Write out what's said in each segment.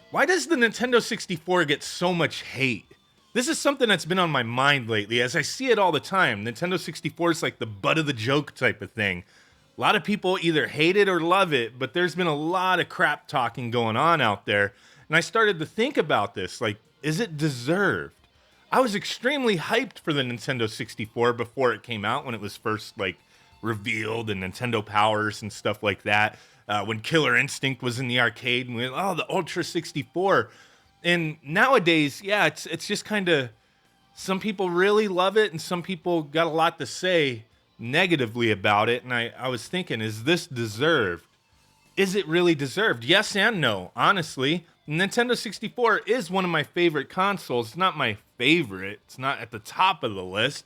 Why does the Nintendo 64 get so much hate? This is something that's been on my mind lately as I see it all the time. Nintendo 64 is like the butt of the joke type of thing. A lot of people either hate it or love it, but there's been a lot of crap talking going on out there. And I started to think about this, like, is it deserved? I was extremely hyped for the Nintendo 64 before it came out when it was first like revealed and Nintendo Powers and stuff like that. When Killer Instinct was in the arcade and we went, oh, the Ultra 64. And nowadays, yeah, it's just kind of, some people really love it and some people got a lot to say negatively about it. And I was thinking, is this deserved? Is it really deserved? Yes and no, honestly. Nintendo 64 is one of my favorite consoles. It's not my favorite. It's not at the top of the list.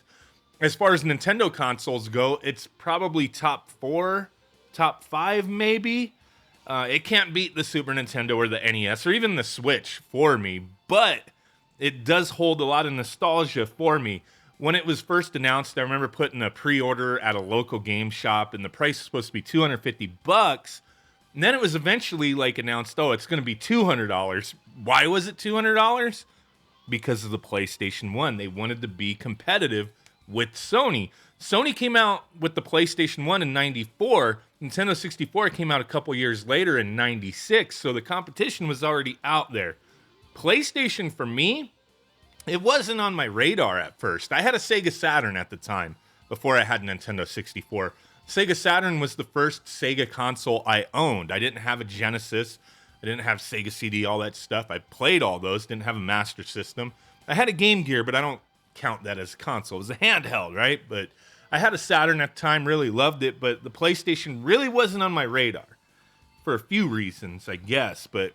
As far as Nintendo consoles go, it's probably top 4, top 5 maybe. It can't beat the Super Nintendo or the NES or even the Switch for me, but it does hold a lot of nostalgia for me. When it was first announced, I remember putting a pre-order at a local game shop and the price was supposed to be $250. And then it was eventually like announced, oh, it's going to be $200. Why was it $200? Because of the PlayStation 1. They wanted to be competitive with Sony. Sony came out with the PlayStation 1 in 94. Nintendo 64 came out a couple years later in 96. So the competition was already out there. PlayStation, for me, it wasn't on my radar at first. I had a Sega Saturn at the time before I had Nintendo 64. Sega Saturn was the first Sega console I owned. I didn't have a Genesis. I didn't have Sega CD, all that stuff. I played all those, didn't have a Master System. I had a Game Gear, but I don't count that as a console. It was a handheld, right? But I had a Saturn at the time, really loved it, but the PlayStation really wasn't on my radar for a few reasons, I guess, but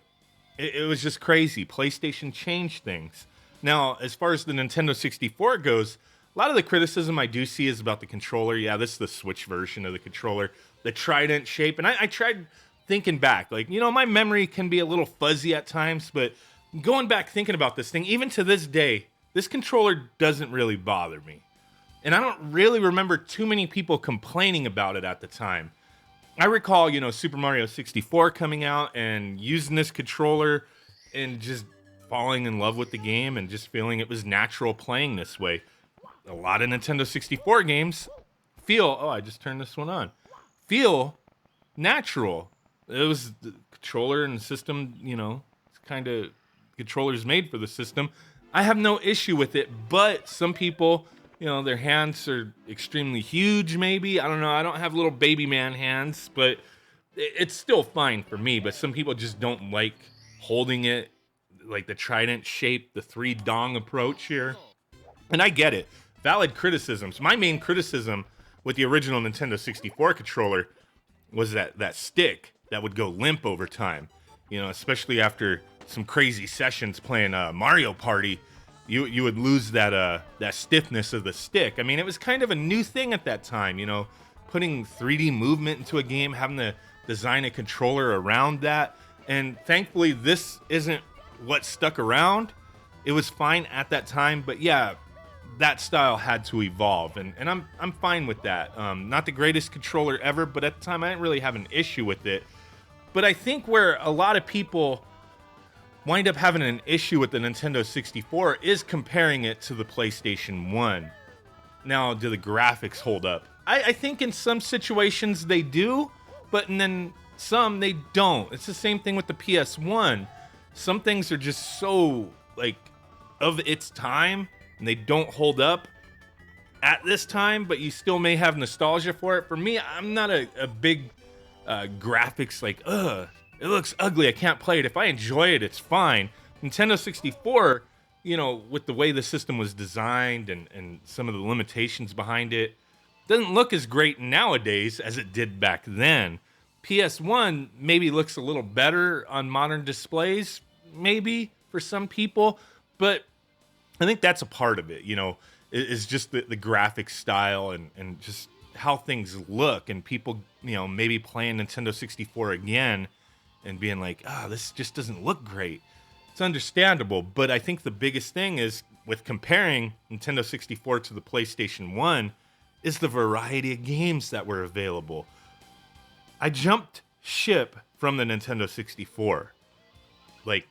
it was just crazy. PlayStation changed things. Now, as far as the Nintendo 64 goes, a lot of the criticism I do see is about the controller. Yeah, this is the Switch version of the controller, the trident shape. And I tried thinking back, like, you know, my memory can be a little fuzzy at times, but going back thinking about this thing, even to this day, this controller doesn't really bother me. And I don't really remember too many people complaining about it at the time. I recall, you know, Super Mario 64 coming out and using this controller and just falling in love with the game and just feeling it was natural playing this way. A lot of Nintendo 64 games feel, oh, I just turned this one on, feel natural. It was the controller and the system, you know, it's kind of, controllers made for the system. I have no issue with it, but some people, you know, their hands are extremely huge, maybe. I don't know. I don't have little baby man hands, but it's still fine for me. But some people just don't like holding it, like the trident shape, the 3-dong approach here. And I get it. Valid criticisms. My main criticism with the original Nintendo 64 controller was that stick that would go limp over time. You know, especially after some crazy sessions playing Mario Party, you would lose that stiffness of the stick. I mean, it was kind of a new thing at that time, you know, putting 3D movement into a game, having to design a controller around that. And thankfully, this isn't what stuck around. It was fine at that time, but yeah, that style had to evolve, and I'm fine with that. Not the greatest controller ever, but at the time I didn't really have an issue with it. But I think where a lot of people wind up having an issue with the Nintendo 64 is comparing it to the PlayStation 1. Now, do the graphics hold up? I think in some situations they do, but then some they don't. It's the same thing with the PS1. Some things are just so, like, of its time, and they don't hold up at this time, but you still may have nostalgia for it. For me, I'm not a big graphics like, it looks ugly, I can't play it. If I enjoy it, it's fine. Nintendo 64, you know, with the way the system was designed and some of the limitations behind it, doesn't look as great nowadays as it did back then. PS1 maybe looks a little better on modern displays, maybe for some people, but I think that's a part of it, you know, is just the graphic style and just how things look, and people, you know, maybe playing Nintendo 64 again and being like, this just doesn't look great. It's understandable, but I think the biggest thing is with comparing Nintendo 64 to the PlayStation 1 is the variety of games that were available. I jumped ship from the Nintendo 64. Like,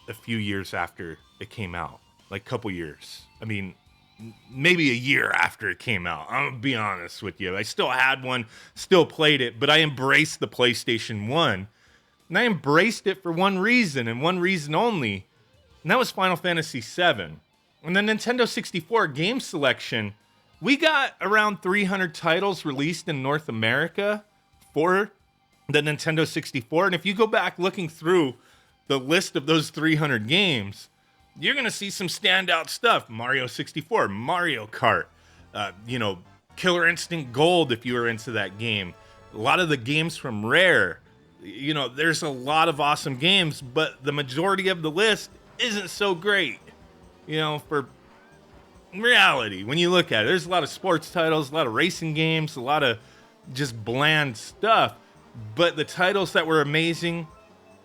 a few years after it came out, like a couple years. I mean, maybe a year after it came out. I'm gonna be honest with you. I still had one, still played it, but I embraced the PlayStation 1. And I embraced it for one reason and one reason only, and that was Final Fantasy VII. And the Nintendo 64 game selection, we got around 300 titles released in North America for the Nintendo 64. And if you go back looking through the list of those 300 games, you're going to see some standout stuff. Mario 64, Mario Kart, Killer Instinct Gold if you were into that game. A lot of the games from Rare. There's a lot of awesome games, but the majority of the list isn't so great. For reality, when you look at it, there's a lot of sports titles, a lot of racing games, a lot of just bland stuff. But the titles that were amazing,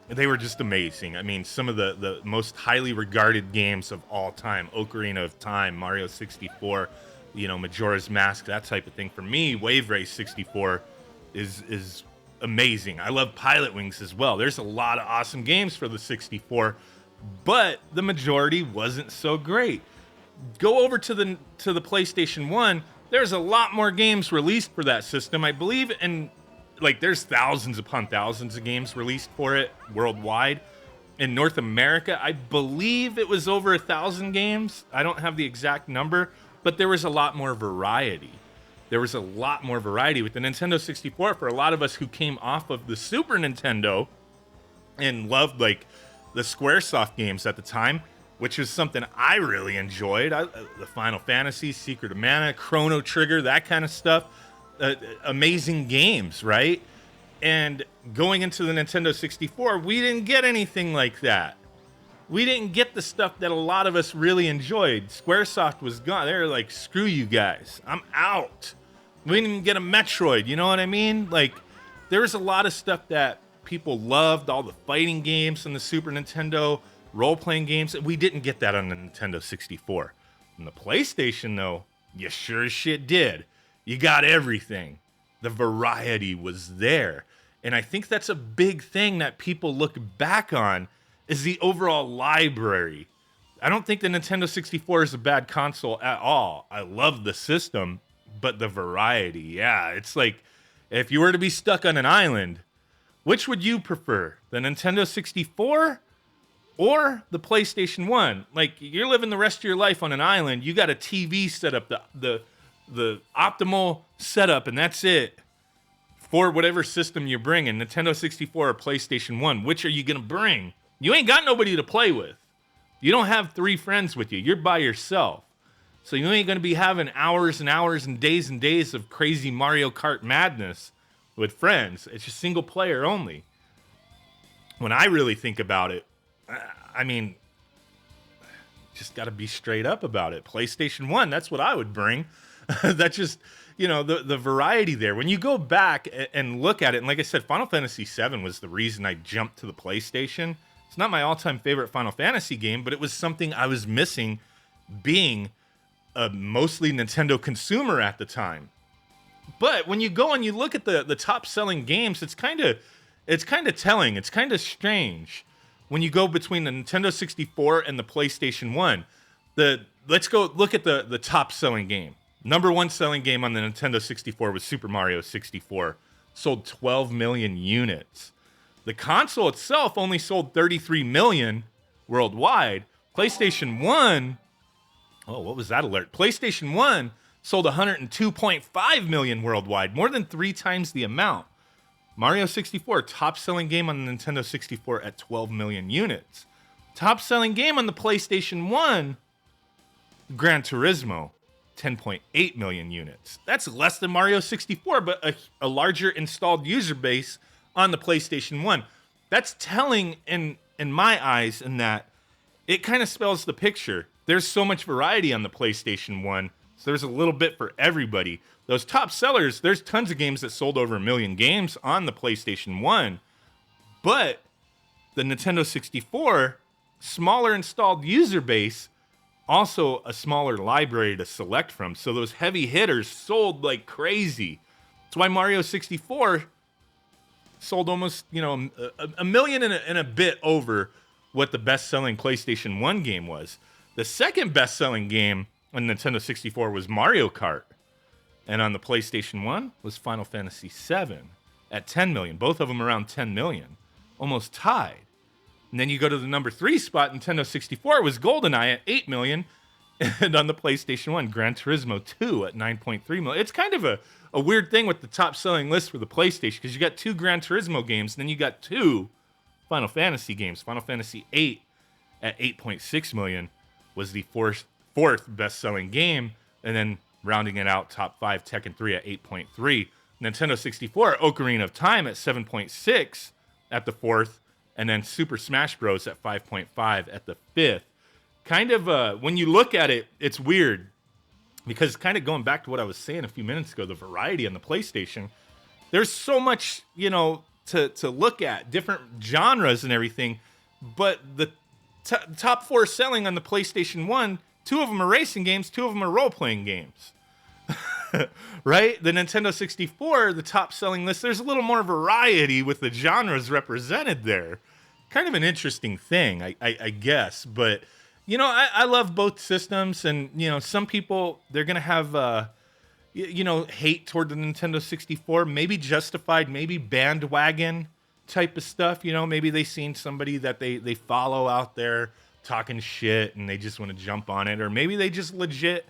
they were just amazing. I mean, some of the most highly regarded games of all time, Ocarina of Time, Mario 64, Majora's Mask, that type of thing. For me, Wave Race 64 is amazing. I love Pilot Wings as well. There's a lot of awesome games for the 64, but the majority wasn't so great. Go over to the PlayStation 1. There's a lot more games released for that system. I believe there's thousands upon thousands of games released for it worldwide. In North America, I believe it was over 1,000 games. I don't have the exact number, but there was a lot more variety. There was a lot more variety with the Nintendo 64. For a lot of us who came off of the Super Nintendo and loved the Squaresoft games at the time, which was something I really enjoyed. The Final Fantasy, Secret of Mana, Chrono Trigger, that kind of stuff. Amazing games, right? And going into the Nintendo 64, we didn't get anything like that. We didn't get the stuff that a lot of us really enjoyed. Squaresoft was gone. They were like, screw you guys. I'm out. We didn't even get a Metroid, you know what I mean? There was a lot of stuff that people loved, all the fighting games on the Super Nintendo, role-playing games. We didn't get that on the Nintendo 64. On the PlayStation, though, you sure as shit did. You got everything. The variety was there. And I think that's a big thing that people look back on is the overall library. I don't think the Nintendo 64 is a bad console at all. I love the system, but the variety, yeah. It's like, if you were to be stuck on an island, which would you prefer? The Nintendo 64 or the PlayStation 1? You're living the rest of your life on an island. You got a TV set up, the optimal setup, and that's it for whatever system you're bringing, Nintendo 64 or PlayStation 1. Which are you going to bring? You ain't got nobody to play with. You don't have 3 friends with you. You're by yourself. So you ain't going to be having hours and hours and days of crazy Mario Kart madness with friends. It's just single player only. When I really think about it, I mean, just got to be straight up about it. PlayStation 1, that's what I would bring. That's just, the variety there. When you go back and look at it, and like I said, Final Fantasy VII was the reason I jumped to the PlayStation. It's not my all-time favorite Final Fantasy game, but it was something I was missing being a mostly Nintendo consumer at the time. But when you go and you look at the top-selling games, it's kind of telling. It's kind of strange when you go between the Nintendo 64 and the PlayStation 1. Let's go look at the top-selling game. Number one selling game on the Nintendo 64 was Super Mario 64. Sold 12 million units. The console itself only sold 33 million worldwide. PlayStation 1, what was that alert? PlayStation 1 sold 102.5 million worldwide, more than 3 times the amount. Mario 64, top-selling game on the Nintendo 64 at 12 million units. Top-selling game on the PlayStation 1, Gran Turismo, 10.8 million units. That's less than Mario 64, but a larger installed user base on the PlayStation 1. That's telling in my eyes in that it kind of spells the picture. There's so much variety on the PlayStation 1, so there's a little bit for everybody. Those top sellers, there's tons of games that sold over 1 million games on the PlayStation 1, but the Nintendo 64, smaller installed user base, also a smaller library to select from. So those heavy hitters sold like crazy. That's why Mario 64 sold almost, a million and a bit over what the best-selling PlayStation 1 game was. The second best-selling game on Nintendo 64 was Mario Kart. And on the PlayStation 1 was Final Fantasy VII at 10 million. Both of them around 10 million. Almost tied. And then you go to the number 3 spot, Nintendo 64 was GoldenEye at 8 million. And on the PlayStation 1, Gran Turismo 2 at 9.3 million. It's kind of a weird thing with the top selling list for the PlayStation, because you got 2 Gran Turismo games, and then you got 2 Final Fantasy games. Final Fantasy 8 at 8.6 million was the fourth best selling game. And then rounding it out, top 5, Tekken 3 at 8.3. Nintendo 64, Ocarina of Time at 7.6 at the 4th. And then Super Smash Bros. At 5.5 at the 5th. Kind of, when you look at it, it's weird. Because kind of going back to what I was saying a few minutes ago, the variety on the PlayStation, there's so much, to look at, different genres and everything. But the top 4 selling on the PlayStation 1, 2 of them are racing games, 2 of them are role-playing games. Right? The Nintendo 64, the top selling list, there's a little more variety with the genres represented there. Kind of an interesting thing, I guess. But, I love both systems. And, some people, they're going to have, hate toward the Nintendo 64. Maybe justified, maybe bandwagon type of stuff. Maybe they seen somebody that they follow out there talking shit and they just want to jump on it. Or maybe they just legit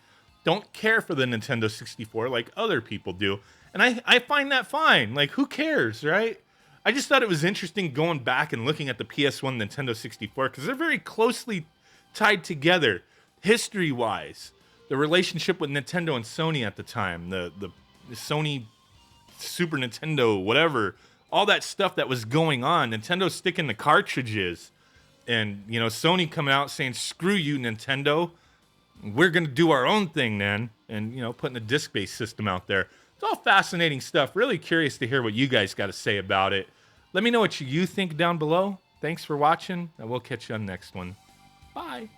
don't care for the Nintendo 64 like other people do. And I find that fine. Like, who cares, right? I just thought it was interesting going back and looking at the PS1 Nintendo 64 because they're very closely tied together history-wise. The relationship with Nintendo and Sony at the time, the Sony Super Nintendo, whatever, all that stuff that was going on. Nintendo sticking the cartridges and, Sony coming out saying, screw you, Nintendo. We're going to do our own thing then. And, putting a disc-based system out there. It's all fascinating stuff. Really curious to hear what you guys got to say about it. Let me know what you think down below. Thanks for watching, and we'll catch you on the next one. Bye.